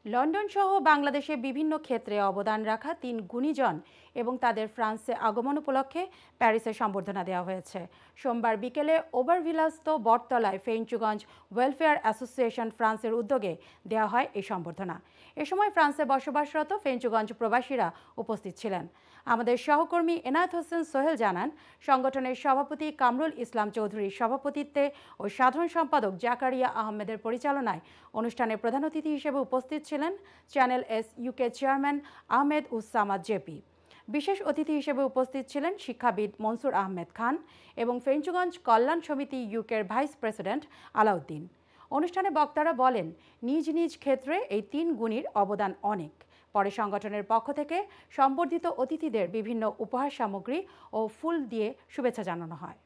London সহ বাংলাদেশে বিভিন্ন ক্ষেত্রে অবদান রাখা ৩ গুণীজন এবং তাদের ফ্রান্সে আগমন উপলক্ষে প্যারিসে সম্বর্ধনা দেওয়া হয়েছে। সোমবার বিকেলে ওভারভিলাস্ত বটতলায় ফেঞ্চুগঞ্জ ওয়েলফেয়ার অ্যাসোসিয়েশন ফ্রান্সের উদ্যোগে দেওয়া হয় এই সম্বর্ধনা। এ সময় ফ্রান্সে বসবাসরত ফেঞ্চুগঞ্জ প্রবাসীরা উপস্থিত ছিলেন। আমাদের সহকর্মী এনায়েত হোসেন সোহেল জানান, সংগঠনের সভাপতি কামরুল ইসলাম চৌধুরীর সভাপতিত্বে ও সাধারণ সম্পাদক জাকারিয়া আহমেদের পরিচালনায় অনুষ্ঠানে প্রধান অতিথি হিসেবে উপস্থিত ছিলেন channel S UK chairman Ahmed Us Samad JP. বিশেষ অতিথি হিসেবে উপস্থিত ছিলেন শিক্ষাবিদ মনসুর আহমেদ খান এবং ফেঞ্চুগঞ্জ কল্যাণ সমিতি ইউকের ভাইস প্রেসিডেন্ট আলাউদ্দিন। অনুষ্ঠানে বক্তারা বলেন, নিজ নিজ ক্ষেত্রে এই ৩ গুণীর অবদান অনেক। পরে সংগঠনের পক্ষ থেকে সম্বর্ধিত অতিথিদের বিভিন্ন উপহার সামগ্রী ও ফুল দিয়ে শুভেচ্ছা জানানো হয়।